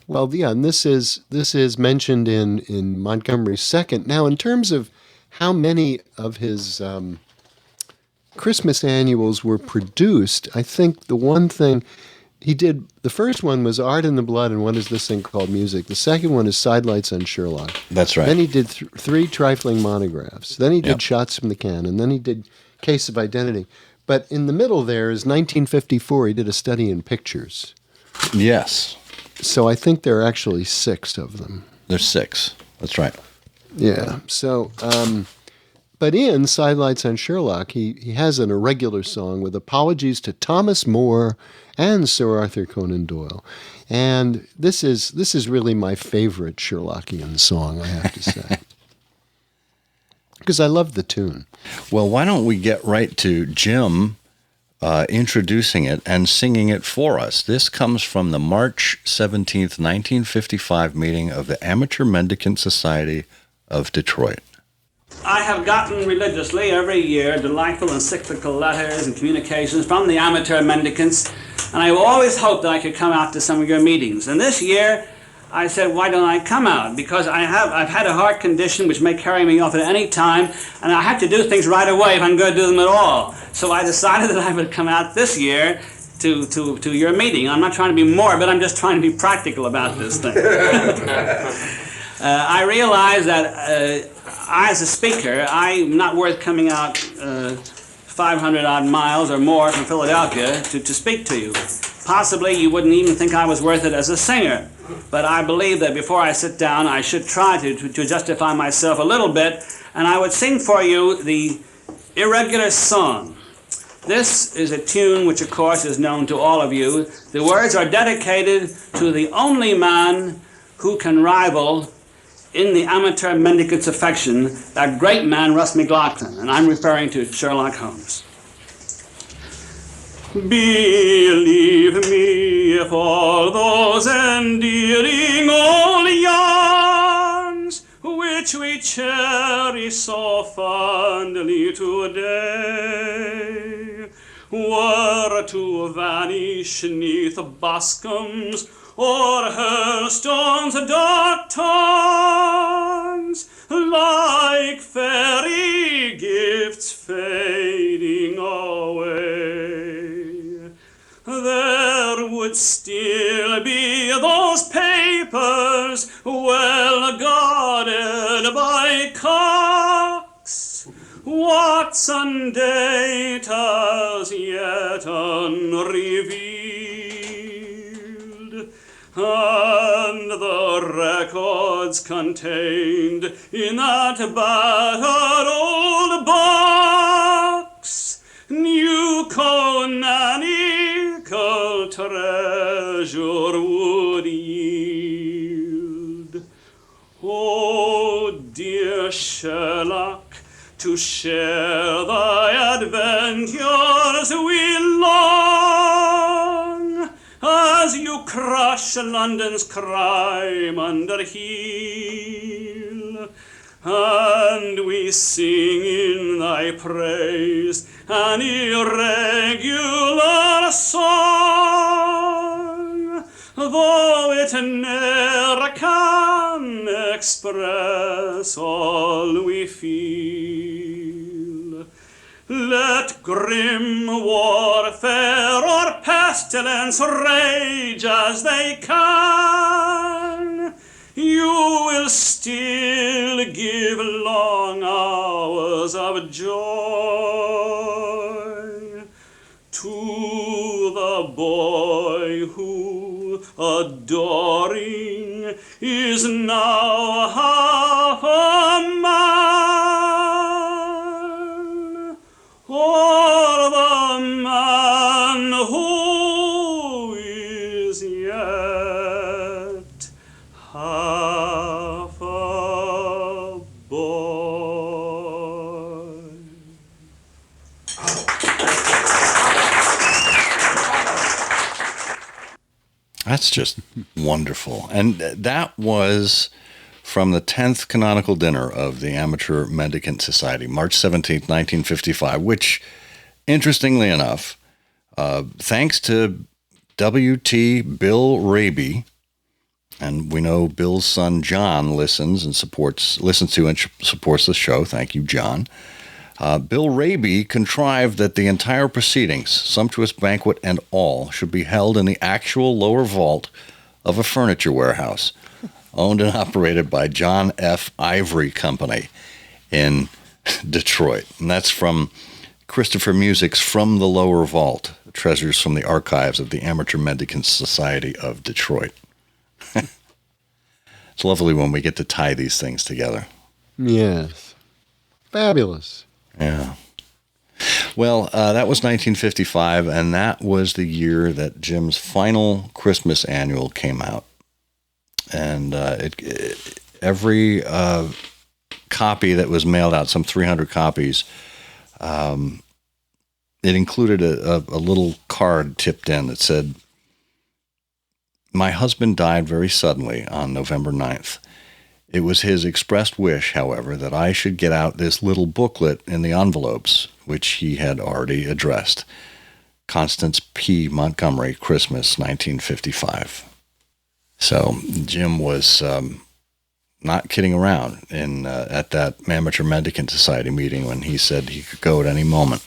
Well, yeah, and this is mentioned in Montgomery's second. Now, in terms of how many of his Christmas annuals were produced, I think the one thing he did, the first one was Art in the Blood and What Is This Thing Called Music. The second one is Sidelights on Sherlock. That's right. Then he did three trifling monographs. Then he did Shots from the Cannon. Then he did Case of Identity. But in the middle there is 1954. He did a study in pictures. Yes. So I think there are actually 6 of them. There's 6. That's right. Yeah. So, but in Sidelights on Sherlock, he has an irregular song with apologies to Thomas More and Sir Arthur Conan Doyle. And this is really my favorite Sherlockian song, I have to say. Because I love the tune. Well, why don't we get right to Jim introducing it and singing it for us. This comes from the March 17th, 1955 meeting of the Amateur Mendicant Society of Detroit. I have gotten religiously every year delightful encyclical letters and communications from the amateur mendicants, and I've always hoped that I could come out to some of your meetings. And this year, I said, why don't I come out? Because I've had a heart condition which may carry me off at any time, and I have to do things right away if I'm going to do them at all. So I decided that I would come out this year to your meeting. I'm not trying to be morbid, I'm just trying to be practical about this thing. I realize that I, as a speaker, I'm not worth coming out 500 odd miles or more from Philadelphia to speak to you. Possibly you wouldn't even think I was worth it as a singer. But I believe that before I sit down, I should try to justify myself a little bit, and I would sing for you the Irregular Song. This is a tune which, of course, is known to all of you. The words are dedicated to the only man who can rival in the amateur mendicant's affection that great man, Russ McLaughlin, and I'm referring to Sherlock Holmes. Believe me, if all those endearing old yarns which we cherish so fondly today were to vanish neath Boscombe's or Hurlstone's dark tongues, like fairy gifts fading away, there would still be those papers well guarded by cocks, Watson date as yet unrevealed, and the records contained in that battered old box new canonical treasure would yield. Oh, dear Sherlock, to share thy adventures we long, as you crush London's crime under heel, and we sing in thy praise an irregular song, though it ne'er can express all we feel. Let grim warfare or pestilence rage as they can, you will still give long hours of joy to the boy who, adoring, is now half a man. That's just wonderful. And that was from the 10th canonical dinner of the Amateur Mendicant Society, March 17th, 1955, which, interestingly enough, thanks to W.T. Bill Raby, and we know Bill's son John listens to and supports the show. Thank you, John. Bill Raby contrived that the entire proceedings, sumptuous banquet and all, should be held in the actual lower vault of a furniture warehouse owned and operated by John F. Ivory Company in Detroit. And that's from Christopher Music's From the Lower Vault, Treasures from the Archives of the Amateur Mendicant Society of Detroit. It's lovely when we get to tie these things together. Yes. Fabulous. Yeah. Well, that was 1955, and that was the year that Jim's final Christmas annual came out. And every copy that was mailed out, some 300 copies, it included a little card tipped in that said, "My husband died very suddenly on November 9th. It was his expressed wish, however, that I should get out this little booklet in the envelopes, which he had already addressed. Constance P. Montgomery, Christmas, 1955. So Jim was not kidding around at that Amateur Mendicant Society meeting when he said he could go at any moment.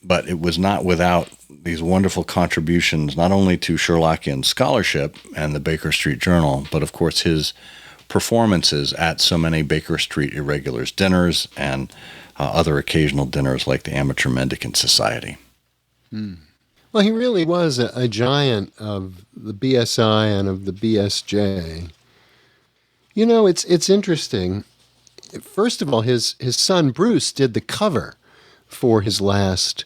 But it was not without these wonderful contributions, not only to Sherlockian scholarship and the Baker Street Journal, but of course his performances at so many Baker Street Irregulars dinners and other occasional dinners like the Amateur Mendicant Society. Well, he really was a giant of the BSI and of the BSJ. You know, it's interesting. First of all, his son Bruce did the cover for his last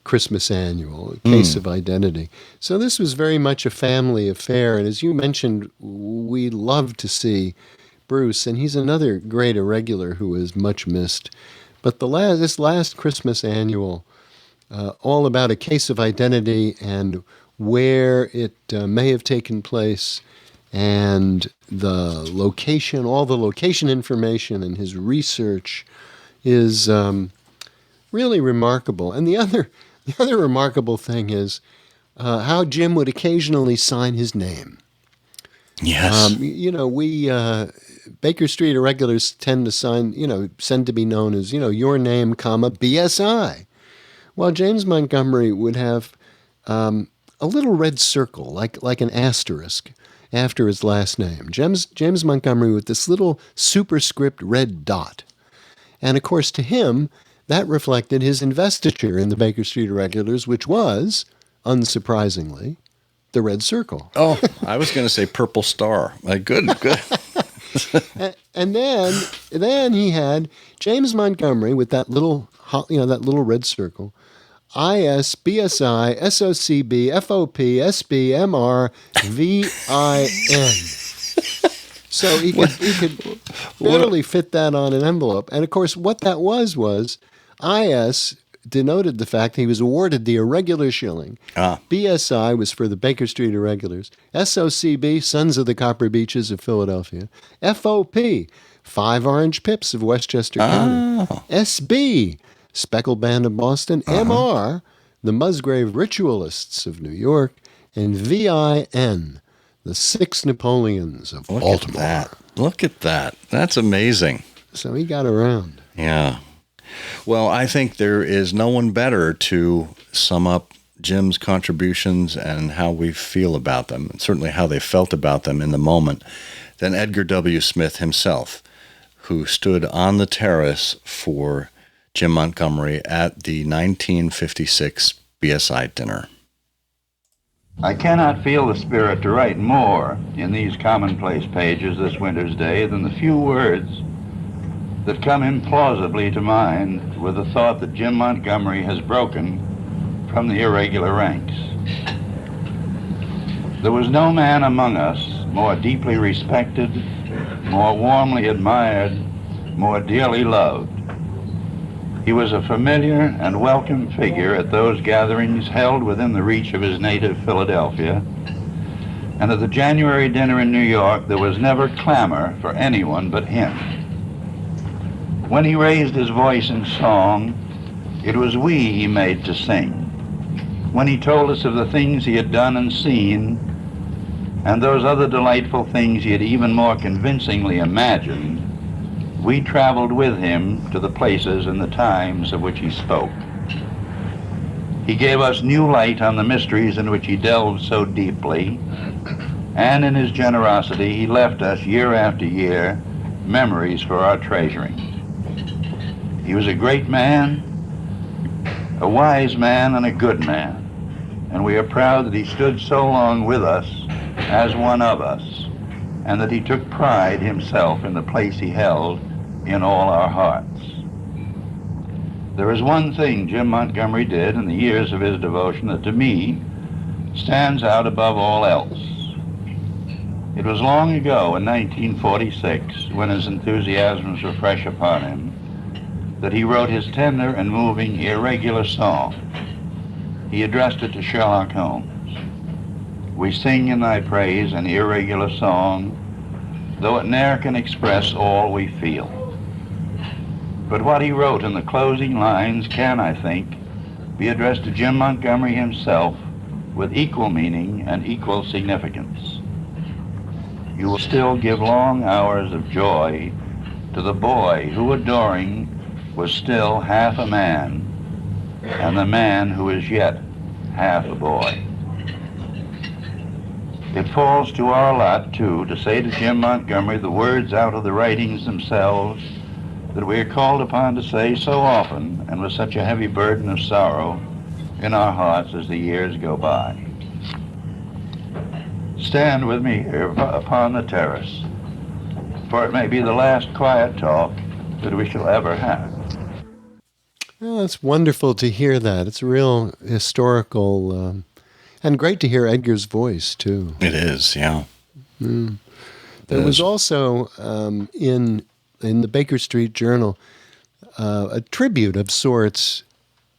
Christmas annual, A Case of Identity. So this was very much a family affair. And as you mentioned, we love to see Bruce, and he's another great irregular who is much missed. But this last Christmas annual, all about A Case of Identity and where it may have taken place and the location, all the location information and his research is really remarkable. And the other remarkable thing is how Jim would occasionally sign his name. Yes. We Baker Street Irregulars tend to send to be known as, your name, BSI. Well, James Montgomery would have a little red circle, like an asterisk, after his last name. James Montgomery with this little superscript red dot. And of course, to him, that reflected his investiture in the Baker Street Irregulars, which was, unsurprisingly, the red circle. Oh, I was going to say purple star. Good. And then he had James Montgomery with that little red circle. IS, BSI, SOCB, FOP, SB, MR, VIN. So he could barely fit that on an envelope. And of course, what that was IS denoted the fact that he was awarded the irregular shilling. BSI was for the Baker Street Irregulars. SOCB, Sons of the Copper Beaches of Philadelphia. FOP, 5 Orange Pips of Westchester County. SB, Speckled Band of Boston. MR, the Musgrave Ritualists of New York. And VIN, the 6 Napoleons of Baltimore. Look at that. That's amazing. So he got around. Yeah. Well, I think there is no one better to sum up Jim's contributions and how we feel about them, and certainly how they felt about them in the moment, than Edgar W. Smith himself, who stood on the terrace for Jim Montgomery at the 1956 BSI dinner. I cannot feel the spirit to write more in these commonplace pages this winter's day than the few words that come implausibly to mind with the thought that Jim Montgomery has broken from the irregular ranks. There was no man among us more deeply respected, more warmly admired, more dearly loved. He was a familiar and welcome figure at those gatherings held within the reach of his native Philadelphia. And at the January dinner in New York, there was never clamor for anyone but him. When he raised his voice in song, it was we he made to sing. When he told us of the things he had done and seen, and those other delightful things he had even more convincingly imagined, we traveled with him to the places and the times of which he spoke. He gave us new light on the mysteries in which he delved so deeply, and in his generosity he left us year after year memories for our treasuring. He was a great man, a wise man, and a good man, and we are proud that he stood so long with us as one of us, and that he took pride himself in the place he held in all our hearts. There is one thing Jim Montgomery did in the years of his devotion that to me stands out above all else. It was long ago in 1946, when his enthusiasms were fresh upon him, that he wrote his tender and moving Irregular song. He addressed it to Sherlock Holmes. We sing in thy praise an irregular song, though it ne'er can express all we feel. But what he wrote in the closing lines can, I think, be addressed to Jim Montgomery himself with equal meaning and equal significance. You will still give long hours of joy to the boy who, adoring, was still half a man, and the man who is yet half a boy. It falls to our lot, too, to say to Jim Montgomery the words out of the writings themselves that we are called upon to say so often and with such a heavy burden of sorrow in our hearts as the years go by. Stand with me here upon the terrace, for it may be the last quiet talk that we shall ever have. Well, it's wonderful to hear that. It's a real historical, and great to hear Edgar's voice, too. It is, yeah. There was also in the Baker Street Journal a tribute of sorts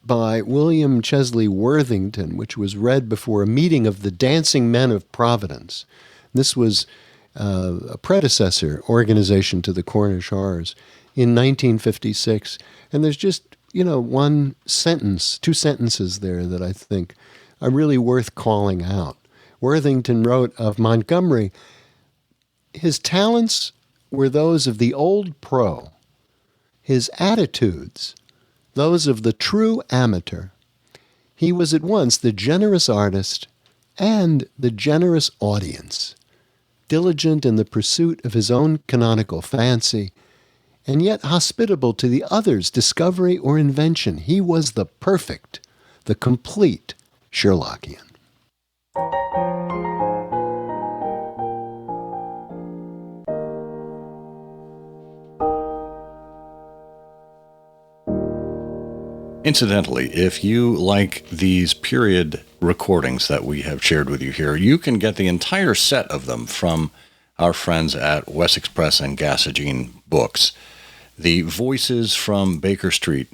by William Chesley Worthington, which was read before a meeting of the Dancing Men of Providence. This was a predecessor organization to the Cornish Horrors in 1956. And there's just, one sentence, two sentences there that I think are really worth calling out. Worthington wrote of Montgomery, his talents were those of the old pro, his attitudes those of the true amateur. He was at once the generous artist and the generous audience, diligent in the pursuit of his own canonical fancy, and yet hospitable to the other's discovery or invention. He was the perfect, the complete Sherlockian. Incidentally, if you like these period recordings that we have shared with you here, you can get the entire set of them from our friends at Wessex Press and Gassagine Books. The Voices from Baker Street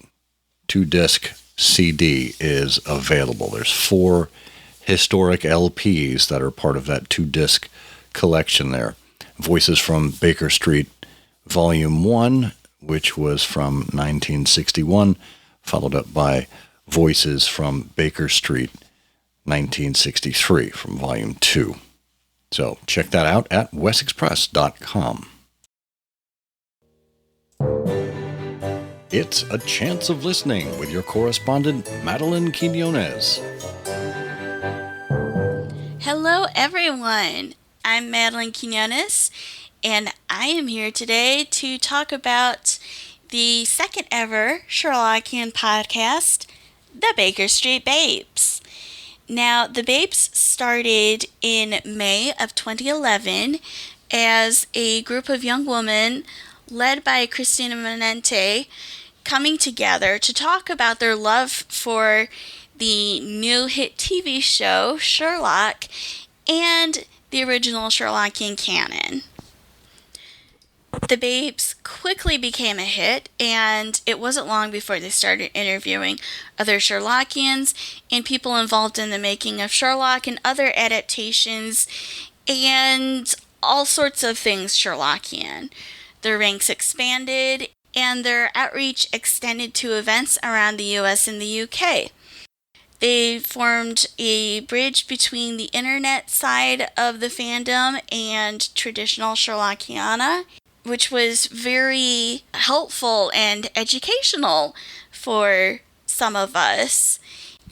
2-disc CD is available. There's 4 historic LPs that are part of that 2-disc collection there. Voices from Baker Street Volume 1, which was from 1961, followed up by Voices from Baker Street 1963 from Volume 2. So check that out at wessexpress.com. It's A Chance of Listening with your correspondent, Madeline Quinones. Hello, everyone. I'm Madeline Quinones, and I am here today to talk about the second ever Sherlockian podcast, The Baker Street Babes. Now, the Babes started in May of 2011 as a group of young women led by Christina Manente coming together to talk about their love for the new hit TV show Sherlock and the original Sherlockian canon. The Babes quickly became a hit, and it wasn't long before they started interviewing other Sherlockians and people involved in the making of Sherlock and other adaptations and all sorts of things Sherlockian. Their ranks expanded and their outreach extended to events around the US and the UK. They formed a bridge between the internet side of the fandom and traditional Sherlockiana, which was very helpful and educational for some of us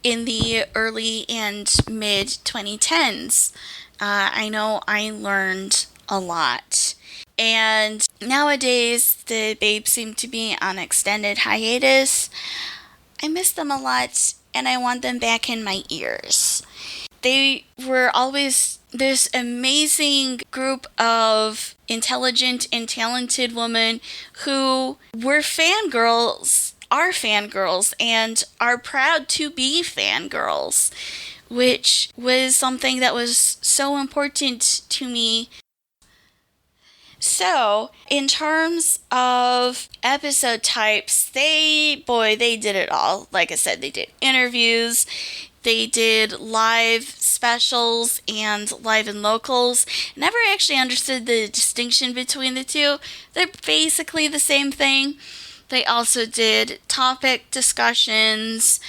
in the early and mid 2010s. I know I learned a lot. And nowadays, the babes seem to be on extended hiatus. I miss them a lot, and I want them back in my ears. They were always this amazing group of intelligent and talented women who were fangirls, are fangirls, and are proud to be fangirls, which was something that was so important to me. So, in terms of episode types, they did it all. Like I said, they did interviews, they did live specials and live and locals. Never actually understood the distinction between the two. They're basically the same thing. They also did topic discussions,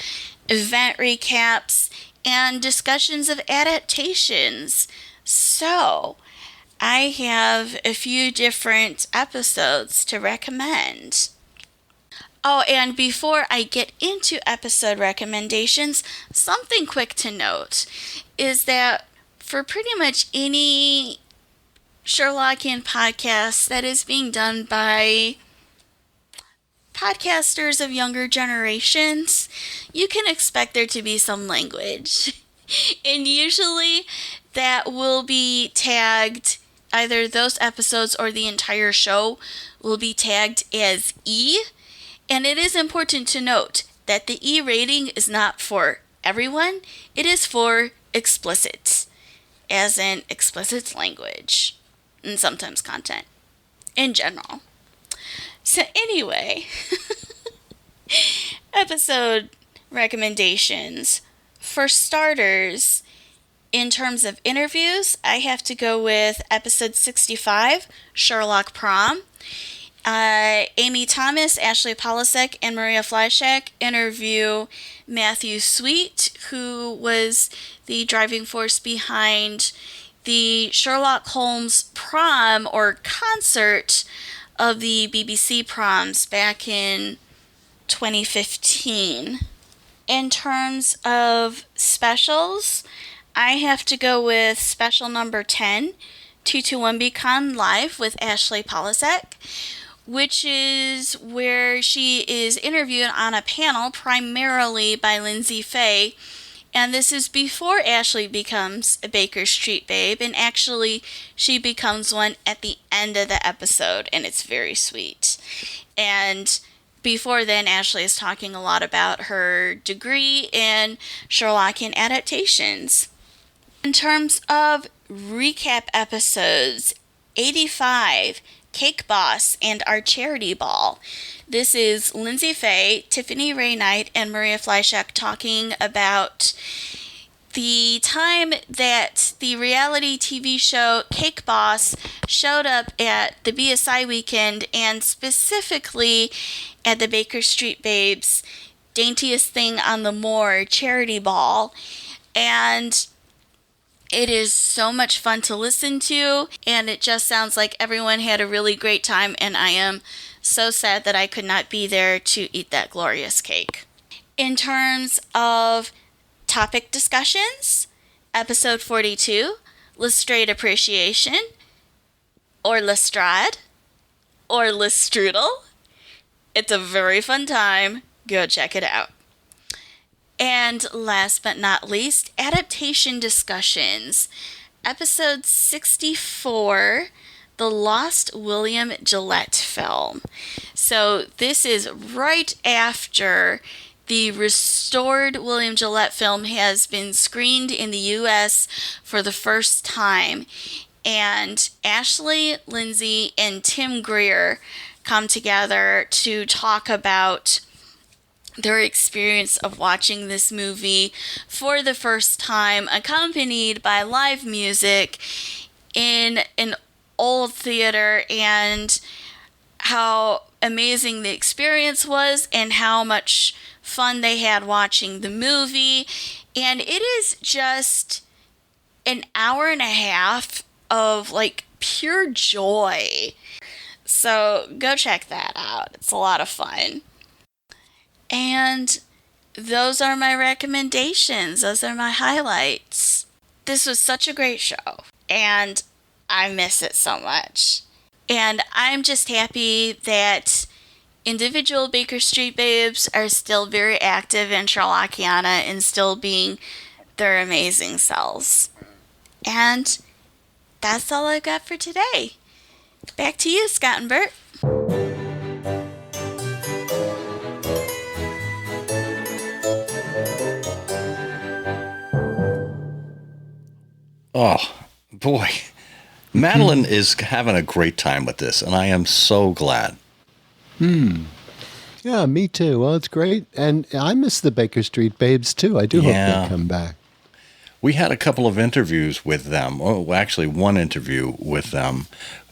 event recaps, and discussions of adaptations. So, I have a few different episodes to recommend. Oh, and before I get into episode recommendations, something quick to note is that for pretty much any Sherlockian podcast that is being done by podcasters of younger generations, you can expect there to be some language. And usually that will be tagged, either those episodes or the entire show will be tagged as E. And it is important to note that the E rating is not for everyone, it is for explicit, as in explicit language, and sometimes content in general. So anyway, episode recommendations. For starters, in terms of interviews, I have to go with episode 65, Sherlock Prom. Amy Thomas, Ashley Polasek, and Maria Fleischak interview Matthew Sweet, who was the driving force behind the Sherlock Holmes prom or concert of the BBC proms back in 2015. In terms of specials, I have to go with special number 10, 221BCon Live with Ashley Polasek, which is where she is interviewed on a panel primarily by Lindsay Faye. And this is before Ashley becomes a Baker Street babe, and actually she becomes one at the end of the episode, and it's very sweet. And before then, Ashley is talking a lot about her degree in Sherlockian adaptations. In terms of recap episodes, 85, Cake Boss and Our Charity Ball. This is Lindsay Faye, Tiffany Ray Knight, and Maria Fleischak talking about the time that the reality TV show Cake Boss showed up at the BSI weekend, and specifically at the Baker Street Babes Daintiest Thing on the Moor charity ball. And it is so much fun to listen to, and it just sounds like everyone had a really great time, and I am so sad that I could not be there to eat that glorious cake. In terms of topic discussions, episode 42, Lestrade Appreciation, or Lestrade, or Lestrudel. It's a very fun time. Go check it out. And last but not least, adaptation discussions. Episode 64, The Lost William Gillette Film. So this is right after the restored William Gillette film has been screened in the U.S. for the first time. and Ashley, Lindsay, and Tim Greer come together to talk about their experience of watching this movie for the first time, accompanied by live music in an old theater, and how amazing the experience was and how much fun they had watching the movie. And it is just an hour and a half of like pure joy. So go check that out. It's a lot of fun. And those are my recommendations. Those are my highlights. This was such a great show, and I miss it so much. And I'm just happy that individual Baker Street babes are still very active in Sherlockiana and still being their amazing selves. And that's all I've got for today. Back to you, Scott and Bert. Oh, boy. Madeline is having a great time with this, and I am so glad. Yeah, me too. Well, it's great. And I miss the Baker Street babes, too. I do hope they come back. We had a couple of interviews with them. Oh, actually, one interview with them.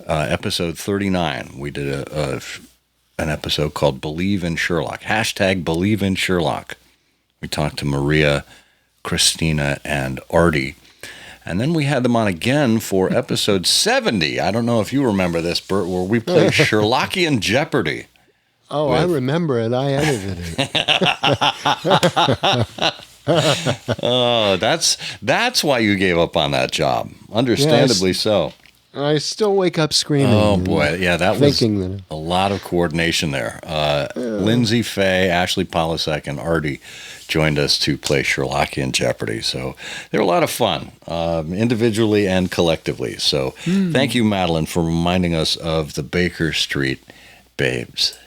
Episode 39. We did an episode called Believe in Sherlock. # Believe in Sherlock. We talked to Maria, Christina, and Artie. And then we had them on again for episode 70. I don't know if you remember this, Bert, where we played Sherlockian Jeopardy. Oh, I remember it. I edited it. Oh, that's why you gave up on that job. Understandably so. I still wake up screaming. Oh, boy. Yeah, that was that a lot of coordination there. Lindsay, Faye, Ashley Polisek, and Artie joined us to play Sherlockian Jeopardy. So they were a lot of fun, individually and collectively. So thank you, Madeline, for reminding us of the Baker Street babes.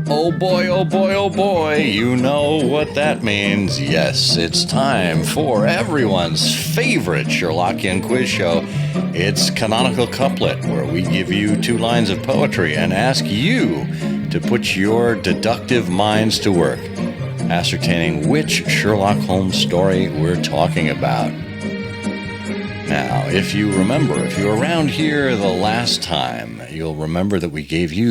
Oh boy, oh boy, oh boy, you know what that means. Yes, it's time for everyone's favorite Sherlockian quiz show. It's Canonical Couplet, where we give you 2 lines of poetry and ask you to put your deductive minds to work, ascertaining which Sherlock Holmes story we're talking about. Now, if you were around here the last time, you'll remember that we gave you